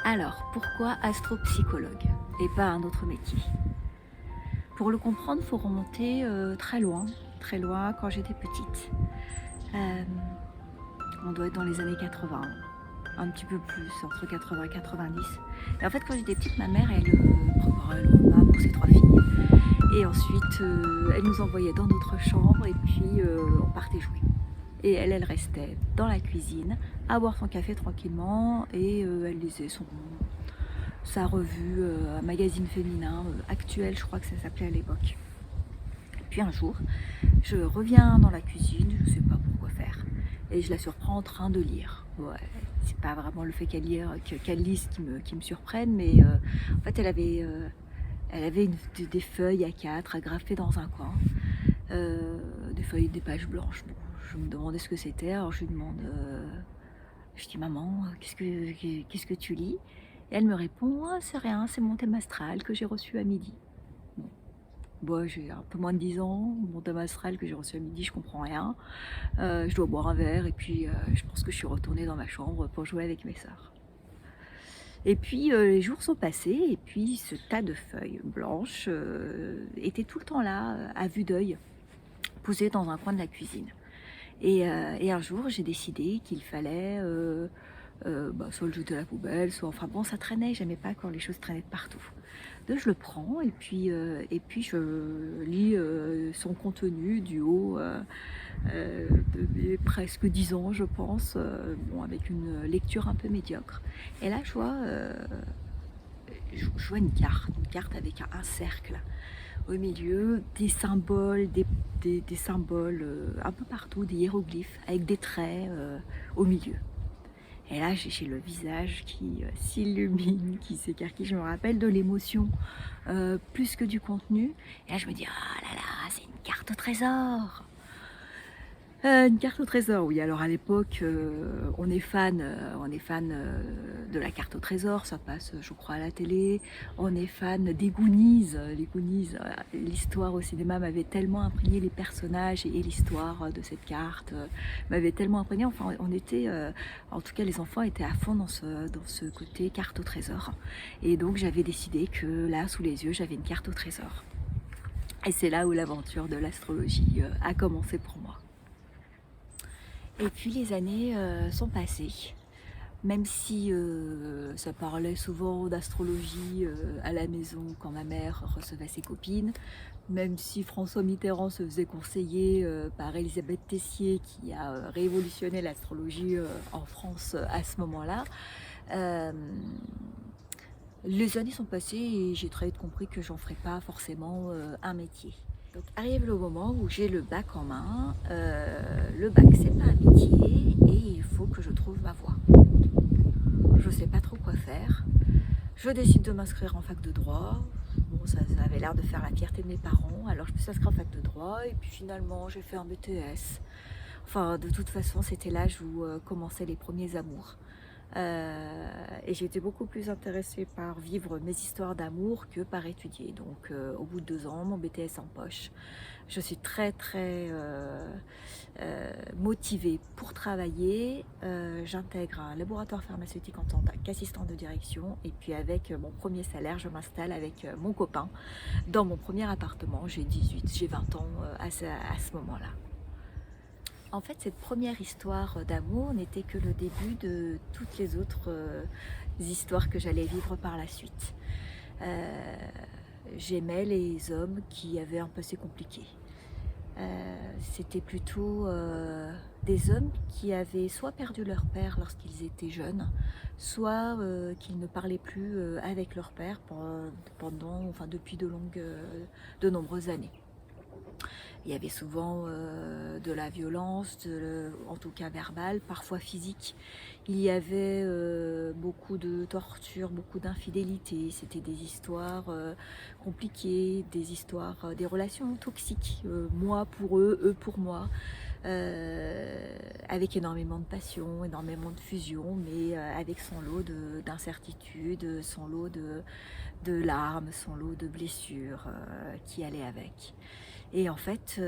Alors, pourquoi astropsychologue et pas un autre métier? Pour le comprendre, il faut remonter très loin quand j'étais petite. Euh, on doit être dans les années 80, un petit peu plus, entre 80 et 90. Et en fait, quand j'étais petite, ma mère, elle préparait le repas pour ses trois filles. Et ensuite, elle nous envoyait dans notre chambre et puis on partait jouer. Et elle restait dans la cuisine à boire son café tranquillement et elle lisait sa revue, un magazine féminin, Actuel, je crois que ça s'appelait à l'époque. Puis un jour, je reviens dans la cuisine, je ne sais pas pourquoi faire, et je la surprends en train de lire. Ouais, c'est pas vraiment le fait qu'elle lise qui me surprenne, mais en fait, elle avait des feuilles A4 agrafées dans un coin, des pages blanches. Bon, je me demandais ce que c'était, alors je lui demande, je dis maman, qu'est-ce que tu lis? Et elle me répond, ah, c'est rien, c'est mon thème astral que j'ai reçu à midi. Bon, bon, j'ai un peu moins de 10 ans, mon thème astral que j'ai reçu à midi, je comprends rien. Je dois boire un verre et puis je pense que je suis retournée dans ma chambre pour jouer avec mes sœurs. Et puis les jours sont passés et puis ce tas de feuilles blanches était tout le temps là, à vue d'œil, posé dans un coin de la cuisine. Et un jour, j'ai décidé qu'il fallait soit le jeter à la poubelle, soit... Enfin bon, ça traînait, j'aimais pas quand les choses traînaient de partout. Donc je le prends et puis je lis son contenu du haut de mes presque 10 ans, je pense, bon, avec une lecture un peu médiocre. Et là, je vois une carte avec un cercle au milieu, des symboles, des symboles un peu partout, des hiéroglyphes avec des traits au milieu. Et là, j'ai le visage qui s'illumine, qui s'écarquille. Je me rappelle de l'émotion plus que du contenu. Et là, je me dis, ah là là, c'est une carte au trésor. Une carte au trésor, oui. Alors à l'époque, on est fan de la carte au trésor. Ça passe, je crois, à la télé. On est fan des Goonies. Les Goonies, l'histoire au cinéma m'avait tellement imprégné, les personnages et l'histoire de cette carte m'avait tellement imprégné. Enfin, en tout cas, les enfants étaient à fond dans ce côté carte au trésor. Et donc, j'avais décidé que là, sous les yeux, j'avais une carte au trésor. Et c'est là où l'aventure de l'astrologie a commencé pour moi. Et puis les années sont passées, même si ça parlait souvent d'astrologie à la maison quand ma mère recevait ses copines, même si François Mitterrand se faisait conseiller par Elisabeth Tessier qui a révolutionné l'astrologie en France à ce moment-là. Euh, les années sont passées et j'ai très vite compris que j'en ferais pas forcément un métier. Donc arrive le moment où j'ai le bac en main. Le bac, c'est pas un métier et il faut que je trouve ma voie. Je sais pas trop quoi faire. Je décide de m'inscrire en fac de droit. Bon, ça avait l'air de faire la fierté de mes parents, alors je me suis inscrite en fac de droit et puis finalement j'ai fait un BTS. Enfin, de toute façon, c'était l'âge où commençaient les premiers amours. Et j'étais beaucoup plus intéressée par vivre mes histoires d'amour que par étudier. Donc au bout de 2 ans, mon BTS en poche, je suis très motivée pour travailler. J'intègre un laboratoire pharmaceutique en tant qu'assistante de direction et puis avec mon premier salaire, je m'installe avec mon copain dans mon premier appartement. J'ai 20 ans à ce moment-là. En fait, cette première histoire d'amour n'était que le début de toutes les autres histoires que j'allais vivre par la suite. J'aimais les hommes qui avaient un passé compliqué. C'était plutôt des hommes qui avaient soit perdu leur père lorsqu'ils étaient jeunes, soit qu'ils ne parlaient plus avec leur père depuis de nombreuses années. Il y avait souvent de la violence, en tout cas verbale, parfois physique. Il y avait beaucoup de torture, beaucoup d'infidélité. C'était des histoires compliquées, des relations toxiques. Moi pour eux, eux pour moi. Avec énormément de passion, énormément de fusion, mais avec son lot d'incertitudes, son lot de larmes, son lot de blessures qui allaient avec. Et en fait,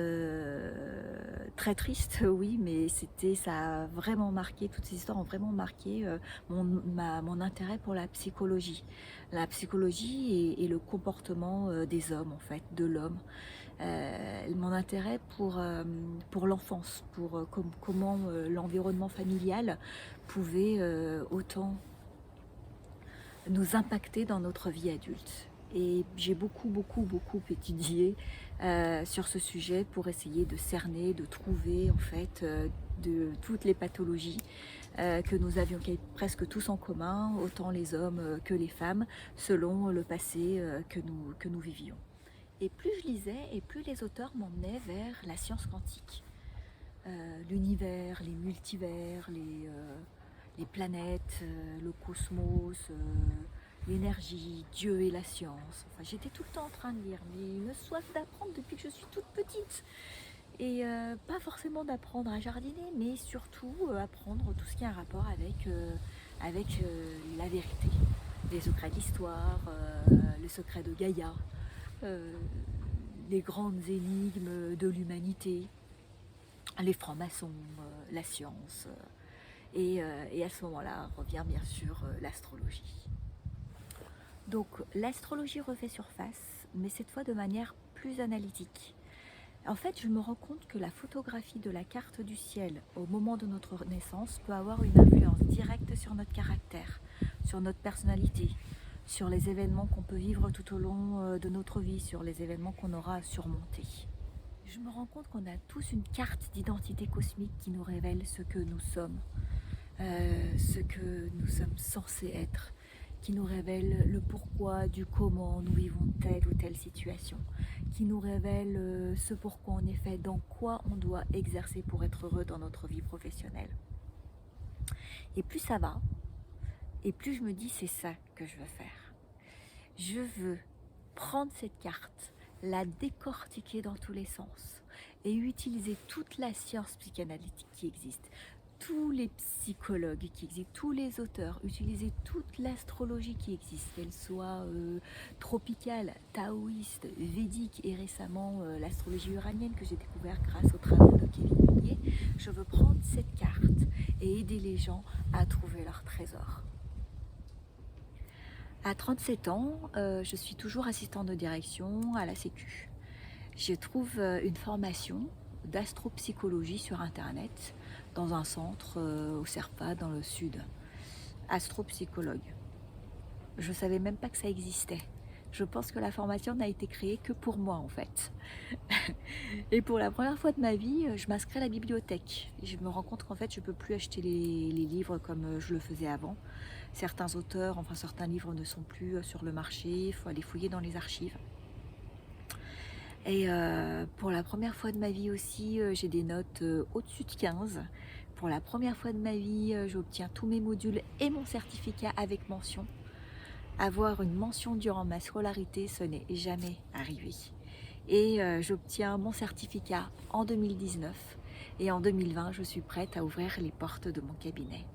très triste, oui, mais ça a vraiment marqué, toutes ces histoires ont vraiment marqué mon intérêt pour la psychologie. La psychologie et le comportement des hommes, en fait, de l'homme. Mon intérêt pour l'enfance, pour comment l'environnement familial pouvait autant nous impacter dans notre vie adulte. Et j'ai beaucoup étudié sur ce sujet pour essayer de cerner, de trouver en fait de toutes les pathologies que nous avions presque tous en commun, autant les hommes que les femmes, selon le passé que nous vivions. Et plus je lisais, et plus les auteurs m'emmenaient vers la science quantique. L'univers, les multivers, les planètes, le cosmos, l'énergie, Dieu et la science. Enfin, j'étais tout le temps en train de lire, mais une soif d'apprendre depuis que je suis toute petite. Et pas forcément d'apprendre à jardiner, mais surtout apprendre tout ce qui a un rapport avec la vérité. Les secrets de l'histoire, les secrets de Gaïa, les grandes énigmes de l'humanité, les francs-maçons, la science. Et à ce moment-là revient bien sûr l'astrologie. Donc l'astrologie refait surface, mais cette fois de manière plus analytique. En fait, je me rends compte que la photographie de la carte du ciel au moment de notre naissance peut avoir une influence directe sur notre caractère, sur notre personnalité, sur les événements qu'on peut vivre tout au long de notre vie, sur les événements qu'on aura à surmonter. Je me rends compte qu'on a tous une carte d'identité cosmique qui nous révèle ce que nous sommes, ce que nous sommes censés être, qui nous révèle le pourquoi du comment nous vivons telle ou telle situation, qui nous révèle ce pourquoi on est fait, dans quoi on doit exercer pour être heureux dans notre vie professionnelle. Et plus ça va, et plus je me dis c'est ça que je veux faire. Je veux prendre cette carte, la décortiquer dans tous les sens et utiliser toute la science psychanalytique qui existe, tous les psychologues qui existent, tous les auteurs, utiliser toute l'astrologie qui existe, qu'elle soit tropicale, taoïste, védique et récemment l'astrologie uranienne que j'ai découvert grâce aux travaux de Kevin Meunier. Je veux prendre cette carte et aider les gens à trouver leur trésor. À 37 ans, je suis toujours assistante de direction à la Sécu. Je trouve une formation d'astropsychologie sur internet dans un centre au Serpa dans le sud. Astropsychologue. Je savais même pas que ça existait. Je pense que la formation n'a été créée que pour moi en fait. Et pour la première fois de ma vie, je m'inscris à la bibliothèque. Et je me rends compte qu'en fait, je peux plus acheter les livres comme je le faisais avant. Certains auteurs, enfin certains livres ne sont plus sur le marché, il faut aller fouiller dans les archives. Et pour la première fois de ma vie aussi, j'ai des notes au-dessus de 15. Pour la première fois de ma vie, j'obtiens tous mes modules et mon certificat avec mention. Avoir une mention durant ma scolarité, ce n'est jamais arrivé. Et j'obtiens mon certificat en 2019. Et en 2020, je suis prête à ouvrir les portes de mon cabinet.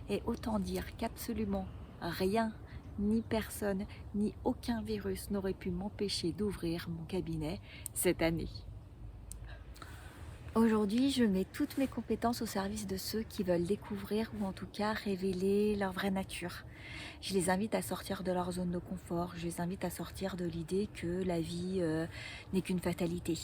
Et autant dire qu'absolument rien, ni personne, ni aucun virus n'aurait pu m'empêcher d'ouvrir mon cabinet cette année. Aujourd'hui, je mets toutes mes compétences au service de ceux qui veulent découvrir ou en tout cas révéler leur vraie nature. Je les invite à sortir de leur zone de confort, je les invite à sortir de l'idée que la vie n'est qu'une fatalité.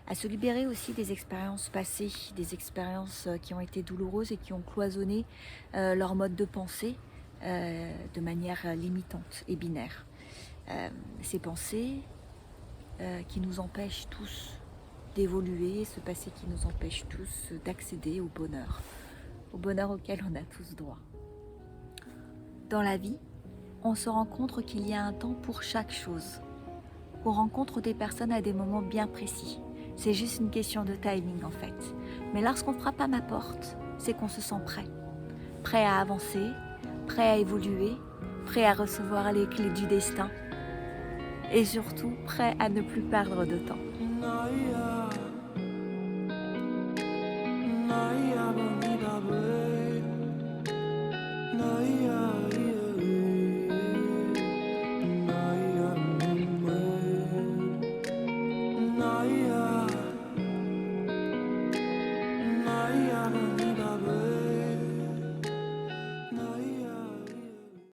À se libérer aussi des expériences passées, des expériences qui ont été douloureuses et qui ont cloisonné leur mode de pensée de manière limitante et binaire. Ces pensées qui nous empêchent tous d'évoluer, ce passé qui nous empêche tous d'accéder au bonheur auquel on a tous droit. Dans la vie, on se rend compte qu'il y a un temps pour chaque chose. On rencontre des personnes à des moments bien précis. C'est juste une question de timing en fait. Mais lorsqu'on frappe à ma porte, c'est qu'on se sent prêt. Prêt à avancer, prêt à évoluer, prêt à recevoir les clés du destin. Et surtout, prêt à ne plus perdre de temps.